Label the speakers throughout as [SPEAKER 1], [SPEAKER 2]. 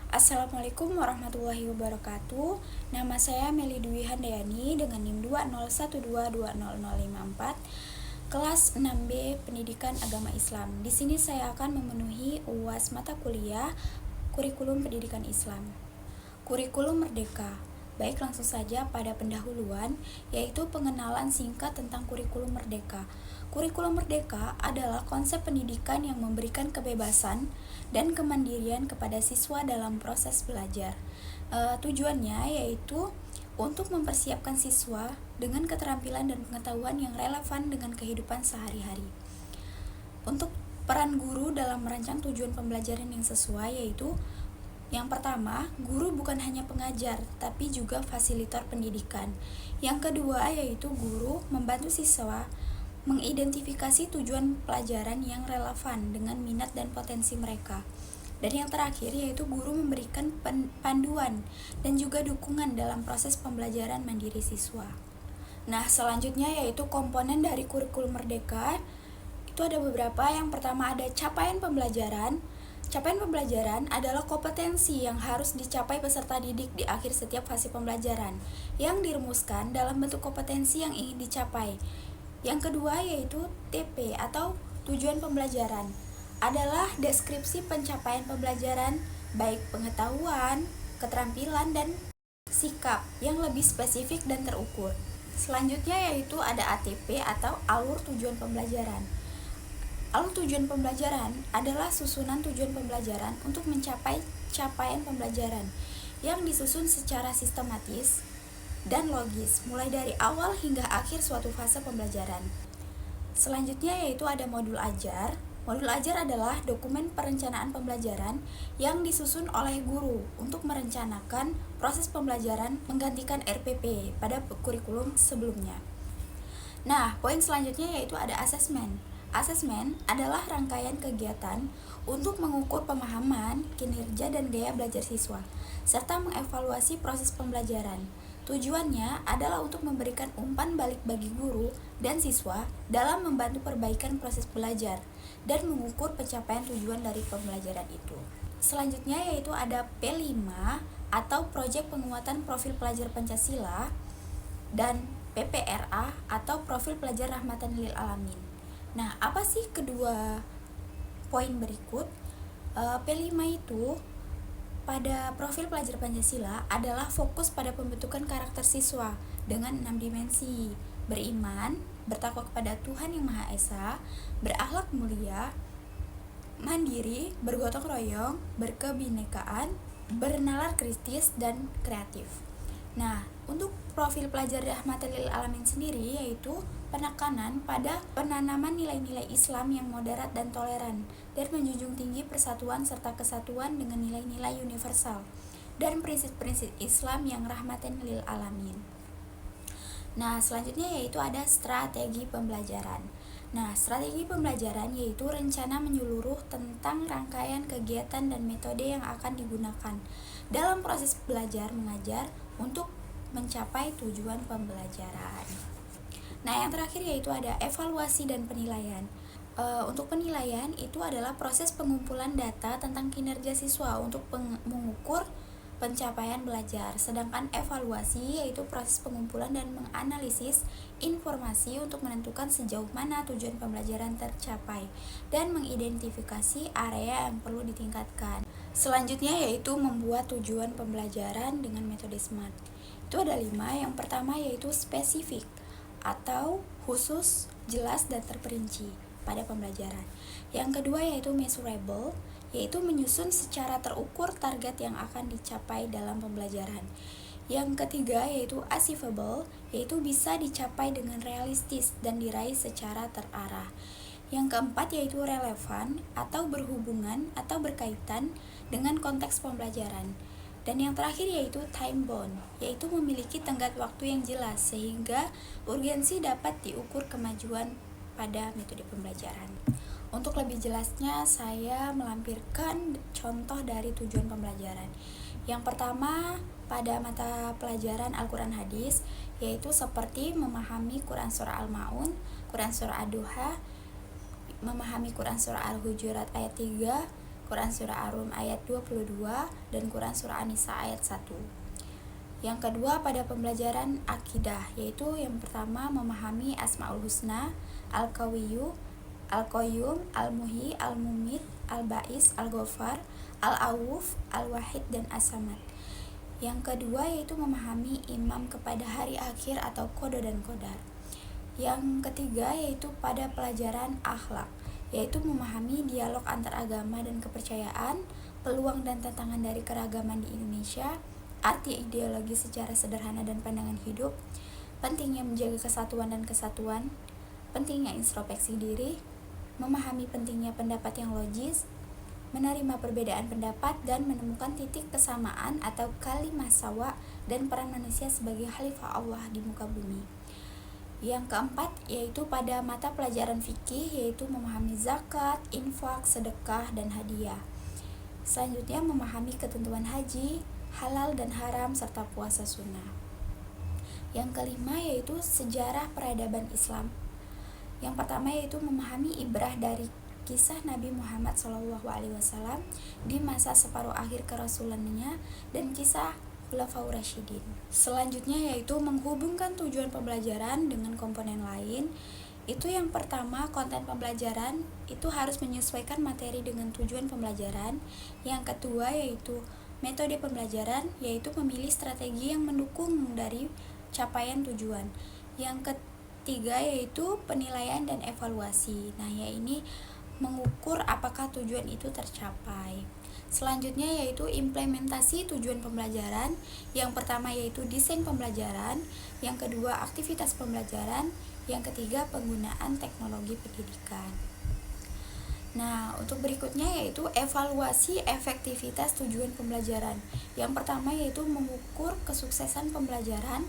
[SPEAKER 1] Assalamualaikum warahmatullahi wabarakatuh. Nama saya Meli Dwi Handayani dengan NIM 201220054, kelas 6B Pendidikan Agama Islam. Di sini saya akan memenuhi UAS mata kuliah Kurikulum Pendidikan Islam. Kurikulum Merdeka. Baik, langsung saja pada pendahuluan, yaitu pengenalan singkat tentang kurikulum merdeka. Kurikulum merdeka adalah konsep pendidikan yang memberikan kebebasan dan kemandirian kepada siswa dalam proses belajar. Tujuannya yaitu untuk mempersiapkan siswa dengan keterampilan dan pengetahuan yang relevan dengan kehidupan sehari-hari. Untuk peran guru dalam merancang tujuan pembelajaran yang sesuai yaitu yang pertama, guru bukan hanya pengajar, tapi juga fasilitator pendidikan. Yang kedua, yaitu guru membantu siswa mengidentifikasi tujuan pelajaran yang relevan dengan minat dan potensi mereka. Dan yang terakhir, yaitu guru memberikan panduan dan juga dukungan dalam proses pembelajaran mandiri siswa. Nah, selanjutnya yaitu komponen dari kurikulum merdeka. Itu ada beberapa. Yang pertama ada capaian pembelajaran. Capaian pembelajaran adalah kompetensi yang harus dicapai peserta didik di akhir setiap fase pembelajaran, yang dirumuskan dalam bentuk kompetensi yang ingin dicapai. Yang kedua yaitu TP atau tujuan pembelajaran, adalah deskripsi pencapaian pembelajaran, baik pengetahuan, keterampilan, dan sikap yang lebih spesifik dan terukur. Selanjutnya yaitu ada ATP atau alur tujuan pembelajaran. Alur tujuan pembelajaran adalah susunan tujuan pembelajaran untuk mencapai capaian pembelajaran yang disusun secara sistematis dan logis, mulai dari awal hingga akhir suatu fase pembelajaran. Selanjutnya yaitu ada modul ajar. Modul ajar adalah dokumen perencanaan pembelajaran yang disusun oleh guru untuk merencanakan proses pembelajaran menggantikan RPP pada kurikulum sebelumnya. Nah, poin selanjutnya yaitu ada asesmen. Asesmen adalah rangkaian kegiatan untuk mengukur pemahaman, kinerja, dan gaya belajar siswa, serta mengevaluasi proses pembelajaran. Tujuannya adalah untuk memberikan umpan balik bagi guru dan siswa dalam membantu perbaikan proses belajar dan mengukur pencapaian tujuan dari pembelajaran itu. Selanjutnya yaitu ada P5 atau Proyek Penguatan Profil Pelajar Pancasila, dan PPRA atau Profil Pelajar Rahmatan lil Alamin. Nah, apa sih kedua poin berikut? P5 itu pada profil pelajar Pancasila adalah fokus pada pembentukan karakter siswa dengan 6 dimensi: beriman, bertakwa kepada Tuhan Yang Maha Esa, berakhlak mulia, mandiri, bergotong royong, berkebinekaan, bernalar kritis, dan kreatif. Nah, untuk profil pelajar Rahmatan lil Alamin sendiri yaitu penekanan pada penanaman nilai-nilai Islam yang moderat dan toleran, dan menjunjung tinggi persatuan serta kesatuan dengan nilai-nilai universal dan prinsip-prinsip Islam yang rahmatan lil alamin. Nah, selanjutnya yaitu ada strategi pembelajaran. Nah, strategi pembelajaran yaitu rencana menyeluruh tentang rangkaian kegiatan dan metode yang akan digunakan dalam proses belajar mengajar untuk mencapai tujuan pembelajaran. Nah, yang terakhir yaitu ada evaluasi dan penilaian. Untuk penilaian itu adalah proses pengumpulan data tentang kinerja siswa untuk mengukur pencapaian belajar. Sedangkan evaluasi yaitu proses pengumpulan dan menganalisis informasi untuk menentukan sejauh mana tujuan pembelajaran tercapai dan mengidentifikasi area yang perlu ditingkatkan. Selanjutnya yaitu membuat tujuan pembelajaran dengan metode SMART. Itu ada 5. Yang pertama yaitu spesifik atau khusus, jelas, dan terperinci pada pembelajaran. Yang kedua yaitu measurable, yaitu menyusun secara terukur target yang akan dicapai dalam pembelajaran. Yang ketiga yaitu achievable, yaitu bisa dicapai dengan realistis dan diraih secara terarah. Yang keempat yaitu relevan atau berhubungan atau berkaitan dengan konteks pembelajaran. Dan yang terakhir yaitu time bound, yaitu memiliki tenggat waktu yang jelas sehingga urgensi dapat diukur kemajuan pada metode pembelajaran. Untuk lebih jelasnya saya melampirkan contoh dari tujuan pembelajaran. Yang pertama pada mata pelajaran Al-Quran Hadis, yaitu seperti memahami Quran Surah Al-Ma'un, Quran Surah Ad-Duha, memahami Quran Surah Al-Hujurat ayat 3, Quran Surah Ar-Rum ayat 22 dan Quran Surah An-Nisa ayat 1. Yang kedua pada pembelajaran akidah, yaitu yang pertama memahami Asmaul Husna, Al-Qawiyyu, Al-Qayyum, Al-Muhyi, Al-Mumit, Al-Ba'is, Al-Ghaffar, Al-Awuf, Al-Wahid, dan As-Samad. Yang kedua yaitu memahami imam kepada hari akhir atau qada dan qadar. Yang ketiga yaitu pada pelajaran akhlak, yaitu memahami dialog antar agama dan kepercayaan, peluang dan tantangan dari keragaman di Indonesia, arti ideologi secara sederhana dan pandangan hidup, pentingnya menjaga kesatuan dan kesatuan, pentingnya introspeksi diri, memahami pentingnya pendapat yang logis, menerima perbedaan pendapat dan menemukan titik kesamaan atau kalimah sawa dan peran manusia sebagai khalifah Allah di muka bumi. Yang keempat yaitu pada mata pelajaran fikih, yaitu memahami zakat, infak, sedekah, dan hadiah. Selanjutnya memahami ketentuan haji, halal dan haram, serta puasa sunnah. Yang kelima yaitu sejarah peradaban Islam. Yang pertama yaitu memahami ibrah dari kisah Nabi Muhammad SAW di masa separuh akhir kerasulannya dan kisah Khulafaur Rasyidin. Selanjutnya yaitu menghubungkan tujuan pembelajaran dengan komponen lain. Itu yang pertama, konten pembelajaran itu harus menyesuaikan materi dengan tujuan pembelajaran. Yang kedua yaitu metode pembelajaran, yaitu memilih strategi yang mendukung dari capaian tujuan. Yang ketiga yaitu penilaian dan evaluasi. Nah, ya ini mengukur apakah tujuan itu tercapai. Selanjutnya yaitu implementasi tujuan pembelajaran. Yang pertama yaitu desain pembelajaran, yang kedua aktivitas pembelajaran, yang ketiga penggunaan teknologi pendidikan. Nah, untuk berikutnya yaitu evaluasi efektivitas tujuan pembelajaran. Yang pertama yaitu mengukur kesuksesan pembelajaran,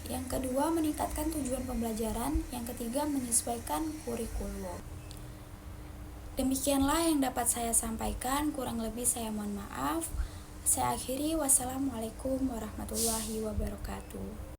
[SPEAKER 1] yang kedua meningkatkan tujuan pembelajaran, yang ketiga menyesuaikan kurikulum. Demikianlah yang dapat saya sampaikan, kurang lebih saya mohon maaf. Saya akhiri, wassalamualaikum warahmatullahi wabarakatuh.